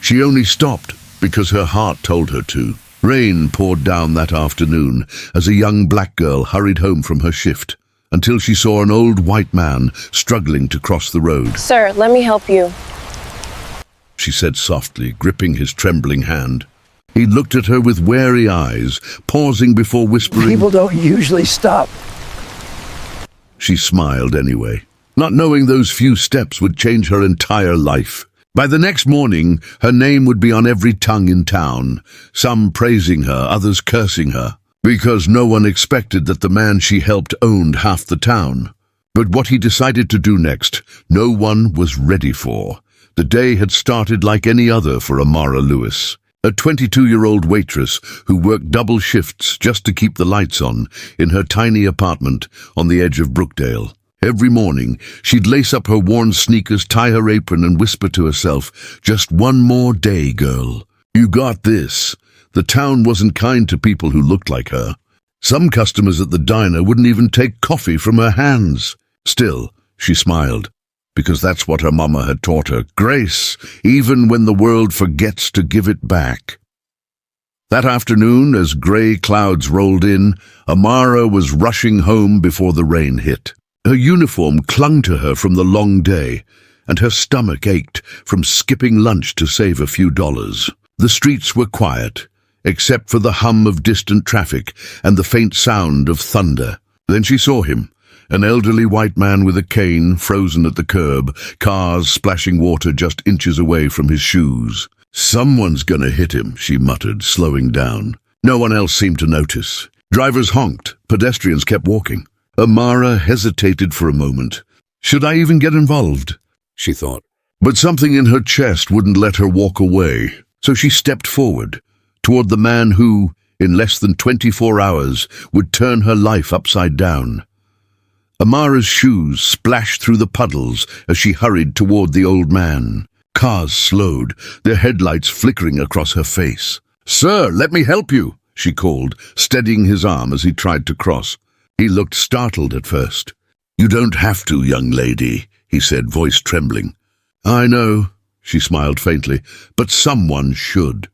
She only stopped because her heart told her to. Rain poured down that afternoon as a young black girl hurried home from her shift, until she saw an old white man struggling to cross the road. Sir, let me help you. She said softly, gripping his trembling hand. He looked at her with wary eyes, pausing before whispering, People don't usually stop. She smiled anyway, not knowing those few steps would change her entire life. By the next morning, her name would be on every tongue in town, some praising her, others cursing her, because no one expected that the man she helped owned half the town. But what he decided to do next, no one was ready for. The day had started like any other for Amara Lewis, a 22-year-old waitress who worked double shifts just to keep the lights on in her tiny apartment on the edge of Brookdale. Every morning, she'd lace up her worn sneakers, tie her apron, and whisper to herself, "Just one more day, girl. You got this." The town wasn't kind to people who looked like her. Some customers at the diner wouldn't even take coffee from her hands. Still, she smiled, because that's what her mama had taught her, grace, even when the world forgets to give it back. That afternoon, as grey clouds rolled in, Amara was rushing home before the rain hit. Her uniform clung to her from the long day, and her stomach ached from skipping lunch to save a few dollars. The streets were quiet, except for the hum of distant traffic and the faint sound of thunder. Then she saw him, an elderly white man with a cane frozen at the curb, cars splashing water just inches away from his shoes. "Someone's gonna hit him," she muttered, slowing down. No one else seemed to notice. Drivers honked, pedestrians kept walking. Amara hesitated for a moment. Should I even get involved? She thought. But something in her chest wouldn't let her walk away, so she stepped forward, toward the man who, in less than 24 hours, would turn her life upside down. Amara's shoes splashed through the puddles as she hurried toward the old man. Cars slowed, their headlights flickering across her face. "Sir, let me help you," she called, steadying his arm as he tried to cross. He looked startled at first. "You don't have to, young lady," he said, voice trembling. "I know," she smiled faintly, "but someone should."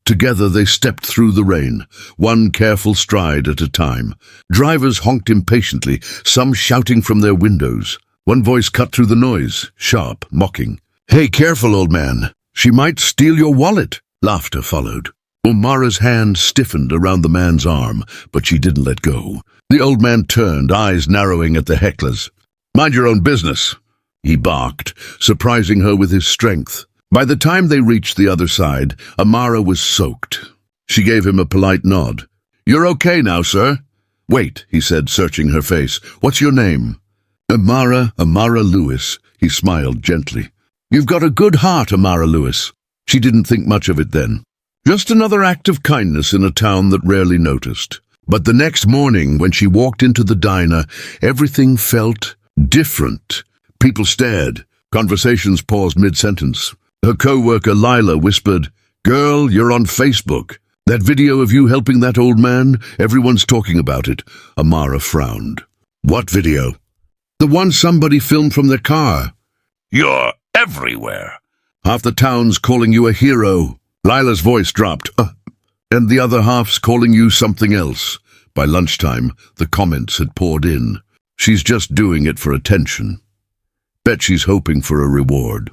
Together they stepped through the rain, one careful stride at a time. Drivers honked impatiently, some shouting from their windows. One voice cut through the noise, sharp, mocking. "Hey, careful, old man. She might steal your wallet." Laughter followed. Amara's hand stiffened around the man's arm, but she didn't let go. The old man turned, eyes narrowing at the hecklers. "Mind your own business," he barked, surprising her with his strength. By the time they reached the other side, Amara was soaked. She gave him a polite nod. "You're okay now, sir?" "Wait," he said, searching her face. "What's your name?" Amara Lewis," he smiled gently. "You've got a good heart, Amara Lewis." She didn't think much of it then. Just another act of kindness in a town that rarely noticed. But the next morning, when she walked into the diner, everything felt different. People stared. Conversations paused mid-sentence. Her co-worker Lila whispered, "Girl, you're on Facebook. That video of you helping that old man, everyone's talking about it." Amara frowned. "What video?" "The one somebody filmed from their car." "You're everywhere. Half the town's calling you a hero." Lila's voice dropped. "And the other half's calling you something else." By lunchtime, the comments had poured in. "She's just doing it for attention. Bet she's hoping for a reward.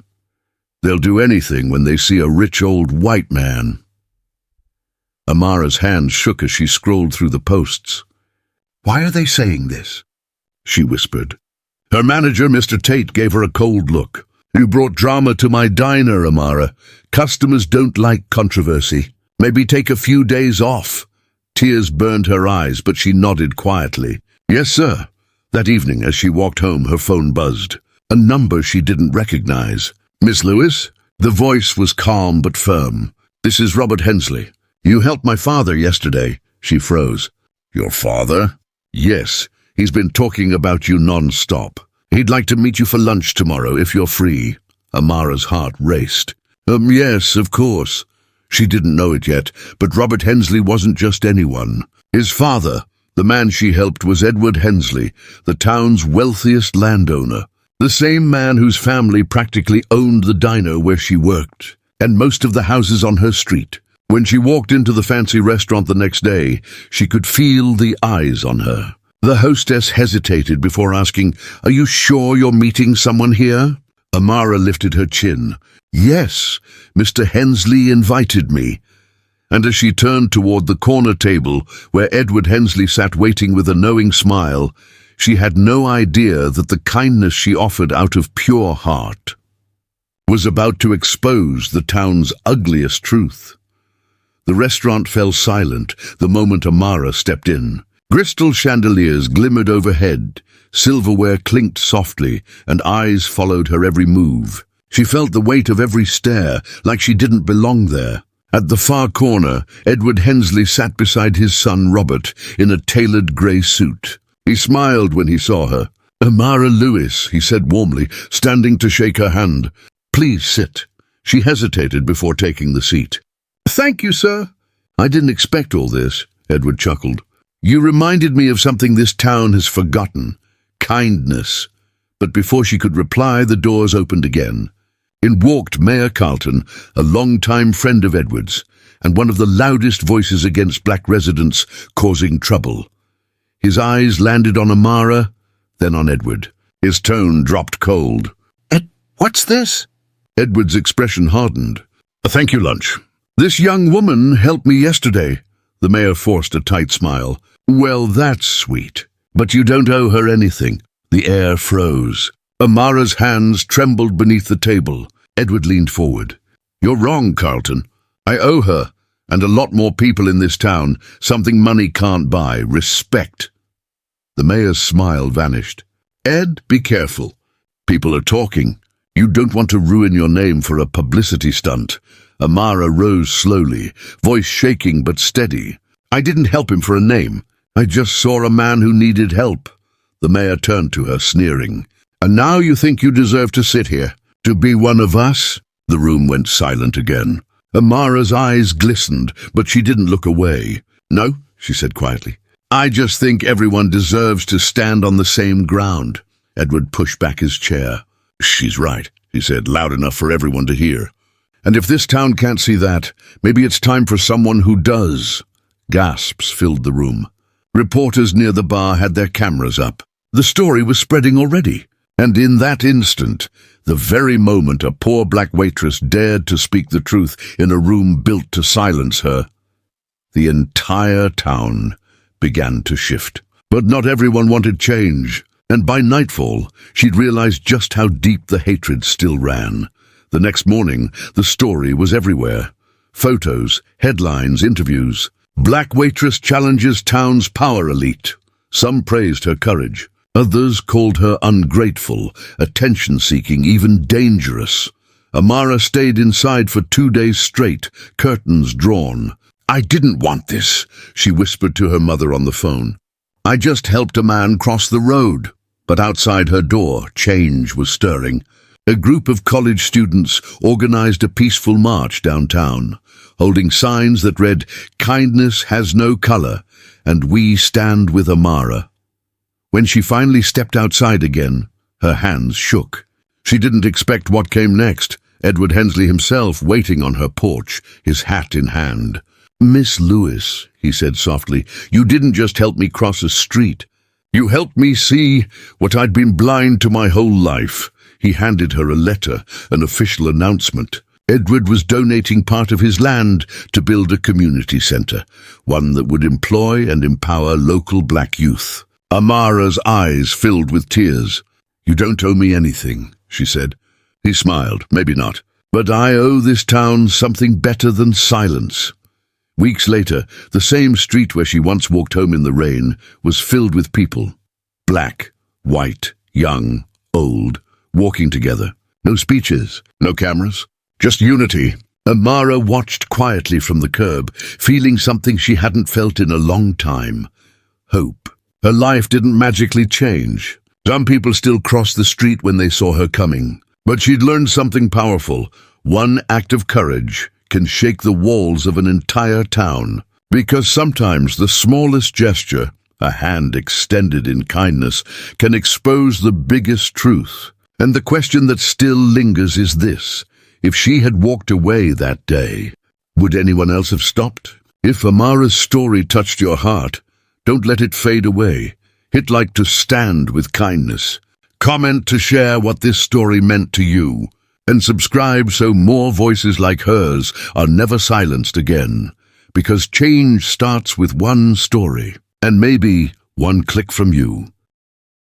They'll do anything when they see a rich old white man." Amara's hand shook as she scrolled through the posts. "Why are they saying this?" she whispered. Her manager, Mr. Tate, gave her a cold look. "You brought drama to my diner, Amara. Customers don't like controversy. Maybe take a few days off." Tears burned her eyes, but she nodded quietly. "Yes, sir." That evening, as she walked home, her phone buzzed. A number she didn't recognize. "Miss Lewis?" The voice was calm but firm. "This is Robert Hensley. You helped my father yesterday." She froze. "Your father?" "Yes. He's been talking about you non-stop. He'd like to meet you for lunch tomorrow, if you're free." Amara's heart raced. Yes, of course." She didn't know it yet, but Robert Hensley wasn't just anyone. His father, the man she helped, was Edward Hensley, the town's wealthiest landowner. The same man whose family practically owned the diner where she worked. and most of the houses on her street. When she walked into the fancy restaurant the next day, she could feel the eyes on her. The hostess hesitated before asking, "Are you sure you're meeting someone here?" Amara lifted her chin. "Yes, Mr. Hensley invited me." And as she turned toward the corner table where Edward Hensley sat waiting with a knowing smile, she had no idea that the kindness she offered out of pure heart was about to expose the town's ugliest truth. The restaurant fell silent the moment Amara stepped in. Crystal chandeliers glimmered overhead, silverware clinked softly, and eyes followed her every move. She felt the weight of every stare, like she didn't belong there. At the far corner, Edward Hensley sat beside his son Robert in a tailored grey suit. He smiled when he saw her. "Amara Lewis," he said warmly, standing to shake her hand. "Please sit." She hesitated before taking the seat. "Thank you, sir." "I didn't expect all this," Edward chuckled. "You reminded me of something this town has forgotten. Kindness." But before she could reply, the doors opened again. In walked Mayor Carlton, a long-time friend of Edward's, and one of the loudest voices against black residents causing trouble. His eyes landed on Amara, then on Edward. His tone dropped cold. "What's this?" Edward's expression hardened. "Thank you, lunch. This young woman helped me yesterday." The mayor forced a tight smile. "Well, that's sweet. But you don't owe her anything." The air froze. Amara's hands trembled beneath the table. Edward leaned forward. "You're wrong, Carlton. I owe her, and a lot more people in this town, something money can't buy: respect." The mayor's smile vanished. "Ed, be careful. People are talking. You don't want to ruin your name for a publicity stunt." Amara rose slowly, voice shaking but steady. "I didn't help him for a name. I just saw a man who needed help." The mayor turned to her, sneering. "And now you think you deserve to sit here, to be one of us?" The room went silent again. Amara's eyes glistened, but she didn't look away. "No," she said quietly. "I just think everyone deserves to stand on the same ground." Edward pushed back his chair. "She's right," he said, loud enough for everyone to hear. "And if this town can't see that, maybe it's time for someone who does." Gasps filled the room. Reporters near the bar had their cameras up. The story was spreading already. And in that instant, the very moment a poor black waitress dared to speak the truth in a room built to silence her, the entire town began to shift. But not everyone wanted change, and by nightfall, she'd realized just how deep the hatred still ran. The next morning, the story was everywhere. Photos, headlines, interviews. Black waitress challenges town's power elite. Some praised her courage. Others called her ungrateful, attention-seeking, even dangerous. Amara stayed inside for 2 days straight, curtains drawn. "I didn't want this," she whispered to her mother on the phone. "I just helped a man cross the road." But outside her door, change was stirring. A group of college students organized a peaceful march downtown, holding signs that read, "Kindness has no color," and "We stand with Amara." When she finally stepped outside again, her hands shook. She didn't expect what came next. Edward Hensley himself waiting on her porch, his hat in hand. "Miss Lewis," he said softly, "you didn't just help me cross a street. You helped me see what I'd been blind to my whole life." He handed her a letter, an official announcement. Edward was donating part of his land to build a community center, one that would employ and empower local black youth. Amara's eyes filled with tears. "You don't owe me anything," she said. He smiled. "Maybe not. But I owe this town something better than silence." Weeks later, the same street where she once walked home in the rain was filled with people. Black, white, young, old, walking together. No speeches, no cameras, just unity. Amara watched quietly from the curb, feeling something she hadn't felt in a long time. Hope. Her life didn't magically change. Some people still crossed the street when they saw her coming. But she'd learned something powerful. One act of courage can shake the walls of an entire town. Because sometimes the smallest gesture, a hand extended in kindness, can expose the biggest truth. And the question that still lingers is this: If she had walked away that day, would anyone else have stopped? If Amara's story touched your heart, don't let it fade away. Hit like to stand with kindness. Comment to share what this story meant to you. And subscribe so more voices like hers are never silenced again. Because change starts with one story, and maybe one click from you.